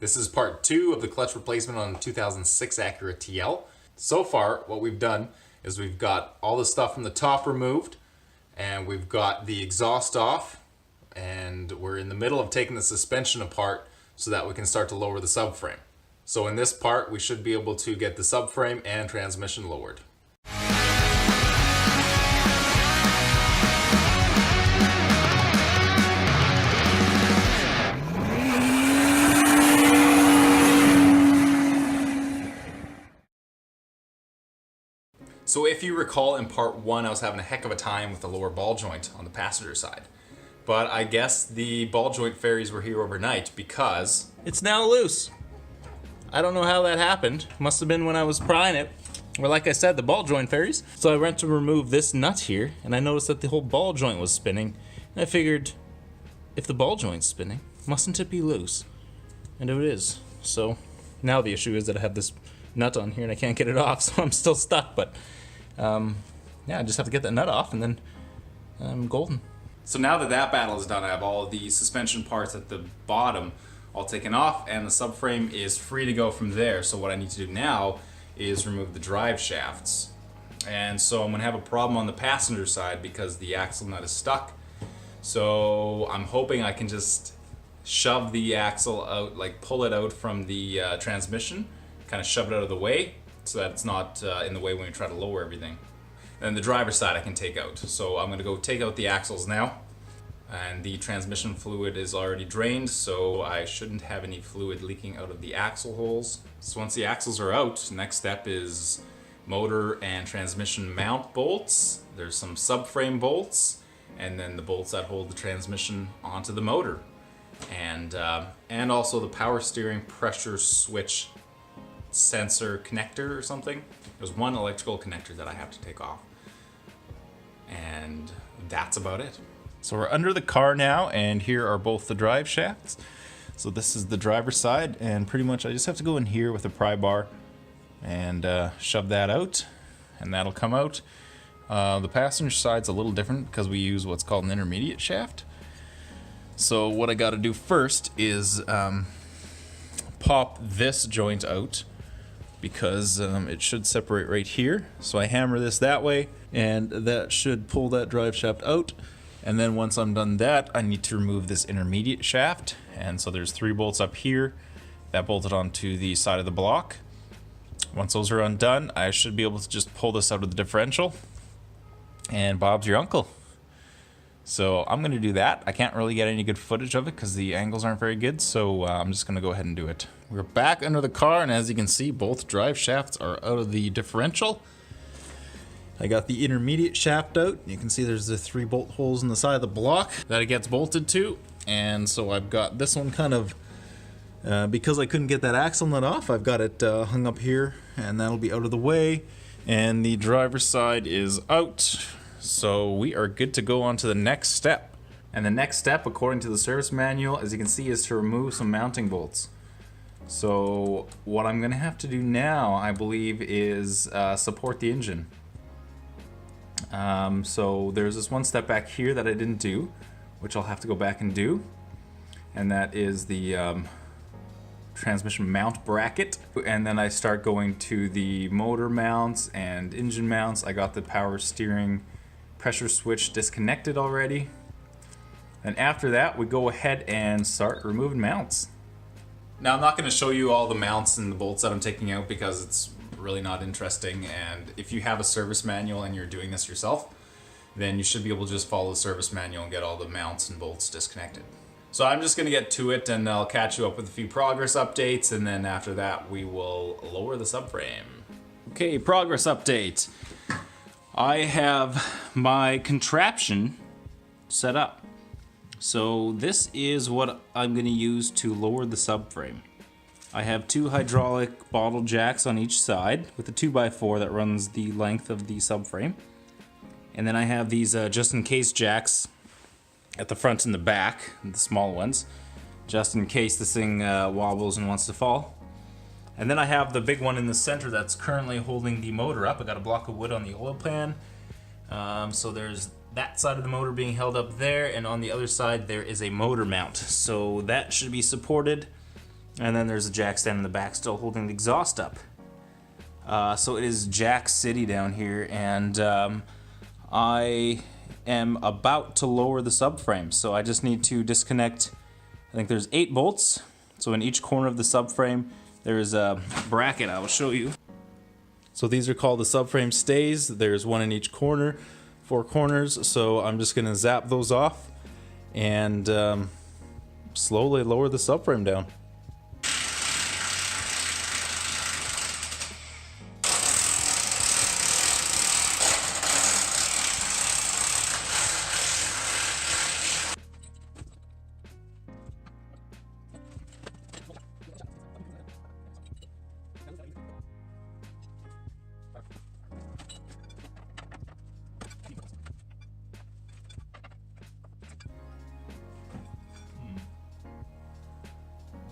This is part 2 of the clutch replacement on the 2006 Acura TL. So far, what we've done is we've got all the stuff from the top removed, and we've got the exhaust off, and we're in the middle of taking the suspension apart so that we can start to lower the subframe. So in this part, we should be able to get the subframe and transmission lowered. So if you recall, in part 1 I was having a heck of a time with the lower ball joint on the passenger side. But I guess the ball joint fairies were here overnight because it's now loose. I don't know how that happened. Must have been when I was prying it. Or like I said, the ball joint fairies. So I went to remove this nut here and I noticed that the whole ball joint was spinning. And I figured, if the ball joint's spinning, mustn't it be loose? And it is. So now the issue is that I have this nut on here and I can't get it off, so I'm still stuck, but yeah, I just have to get that nut off and then I'm golden. So now that that battle is done, I have all the suspension parts at the bottom all taken off and the subframe is free to go from there. So what I need to do now is remove the drive shafts. And so I'm gonna have a problem on the passenger side because the axle nut is stuck. So I'm hoping I can just shove the axle out, like pull it out from the transmission, kind of shove it out of the way so that it's not in the way when we try to lower everything. And the driver's side I can take out. So I'm gonna go take out the axles now. And the transmission fluid is already drained, so I shouldn't have any fluid leaking out of the axle holes. So once the axles are out, next step is motor and transmission mount bolts. There's some subframe bolts, and then the bolts that hold the transmission onto the motor. And also the power steering pressure switch sensor connector or something. There's one electrical connector that I have to take off. And that's about it. So we're under the car now, and here are both the drive shafts. So this is the driver's side, and pretty much I just have to go in here with a pry bar and shove that out, and that'll come out. The passenger side's a little different because we use what's called an intermediate shaft. So what I gotta do first is pop this joint out because it should separate right here. So I hammer this that way and that should pull that drive shaft out. And then once I'm done that, I need to remove this intermediate shaft. And so there's 3 bolts up here that bolted onto the side of the block. Once those are undone, I should be able to just pull this out of the differential and Bob's your uncle. So I'm gonna do that. I can't really get any good footage of it because the angles aren't very good, so I'm just gonna go ahead and do it. We're back under the car, and as you can see, both drive shafts are out of the differential. I got the intermediate shaft out. You can see there's the 3 bolt holes in the side of the block that it gets bolted to, and so I've got this one kind of, because I couldn't get that axle nut off, I've got it hung up here, and that'll be out of the way, and the driver's side is out. So we are good to go on to the next step. And the next step, according to the service manual, as you can see, is to remove some mounting bolts. So what I'm gonna have to do now, I believe, is support the engine. So there's this one step back here that I didn't do, which I'll have to go back and do. And that is the transmission mount bracket. And then I start going to the motor mounts and engine mounts. I got the power steering pressure switch disconnected already. And after that, we go ahead and start removing mounts. Now I'm not going to show you all the mounts and the bolts that I'm taking out because it's really not interesting, and if you have a service manual and you're doing this yourself, then you should be able to just follow the service manual and get all the mounts and bolts disconnected. So I'm just going to get to it and I'll catch you up with a few progress updates, and then after that we will lower the subframe. Okay, progress update. I have my contraption set up. So this is what I'm going to use to lower the subframe. I have 2 hydraulic bottle jacks on each side with a 2x4 that runs the length of the subframe. And then I have these just in case jacks at the front and the back, the small ones, just in case this thing wobbles and wants to fall. And then I have the big one in the center that's currently holding the motor up. I got a block of wood on the oil pan. So there's that side of the motor being held up there, and on the other side there is a motor mount. So that should be supported And then there's a jack stand in the back still holding the exhaust up. So it is Jack City down here, and I am about to lower the subframe. So I just need to disconnect, I think there's 8 bolts. So in each corner of the subframe, there is a bracket I will show you. So these are called the subframe stays. There's one in each corner, 4 corners. So I'm just gonna zap those off and slowly lower the subframe down.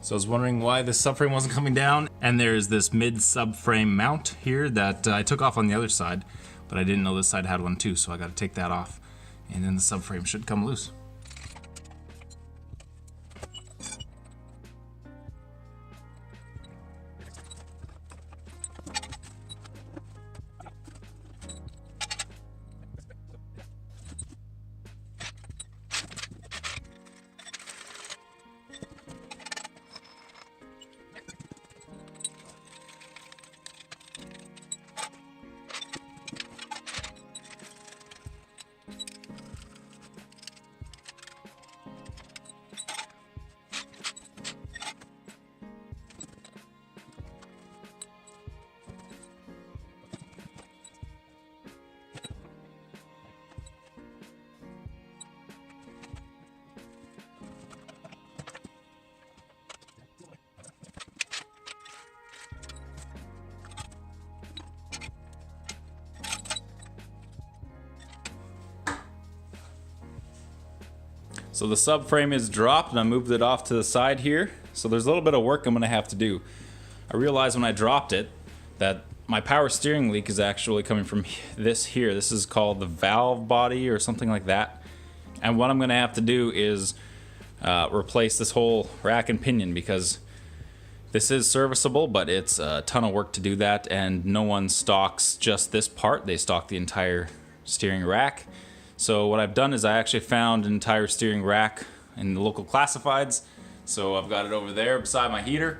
So I was wondering why the subframe wasn't coming down, and there's this mid-subframe mount here that I took off on the other side, but I didn't know this side had one too, so I got to take that off, and then the subframe should come loose. So the subframe is dropped and I moved it off to the side here. So there's a little bit of work I'm gonna have to do. I realized when I dropped it that my power steering leak is actually coming from this here. This is called the valve body or something like that. And what I'm gonna have to do is replace this whole rack and pinion, because this is serviceable, but it's a ton of work to do that, and no one stocks just this part. They stock the entire steering rack. So what I've done is I actually found an entire steering rack in the local classifieds. So I've got it over there beside my heater.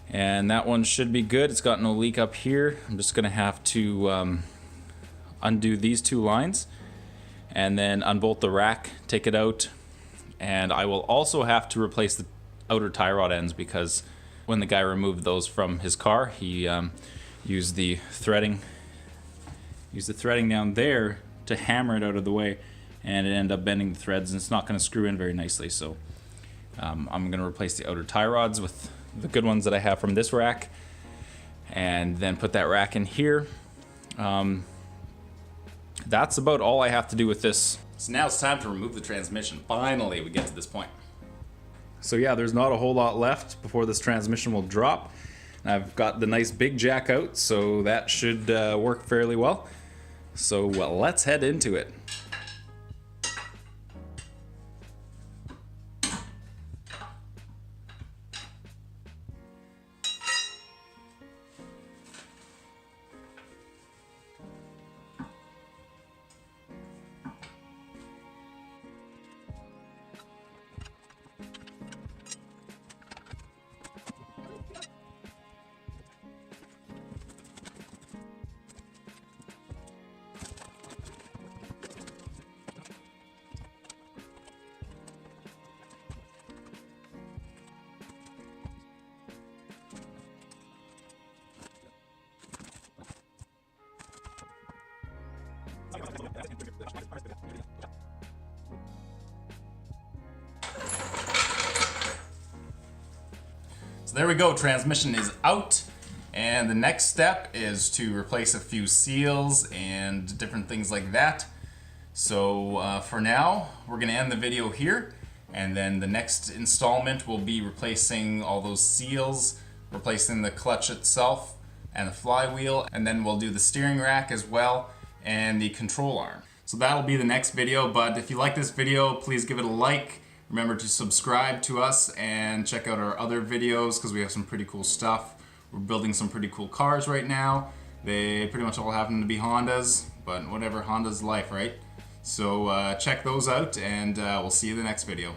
And that one should be good. It's got no leak up here. I'm just gonna have to undo these 2 lines and then unbolt the rack, take it out. And I will also have to replace the outer tie rod ends, because when the guy removed those from his car, he used the threading down there to hammer it out of the way, and it ended up bending the threads, and it's not going to screw in very nicely. So I'm going to replace the outer tie rods with the good ones that I have from this rack, and then put that rack in here. That's about all I have to do with this. So now it's time to remove the transmission. Finally, we get to this point. So yeah, there's not a whole lot left before this transmission will drop. I've got the nice big jack out, so that should work fairly well. So let's head into it. So there we go, transmission is out, and the next step is to replace a few seals and different things like that. So for now, we're gonna end the video here, and then the next installment will be replacing all those seals, replacing the clutch itself and the flywheel, and then we'll do the steering rack as well and the control arm. So that'll be the next video, but if you like this video, please give it a like, Remember to subscribe to us and check out our other videos because we have some pretty cool stuff. We're building some pretty cool cars right now. They pretty much all happen to be Hondas, but whatever, Honda's life, right? So check those out, and we'll see you in the next video.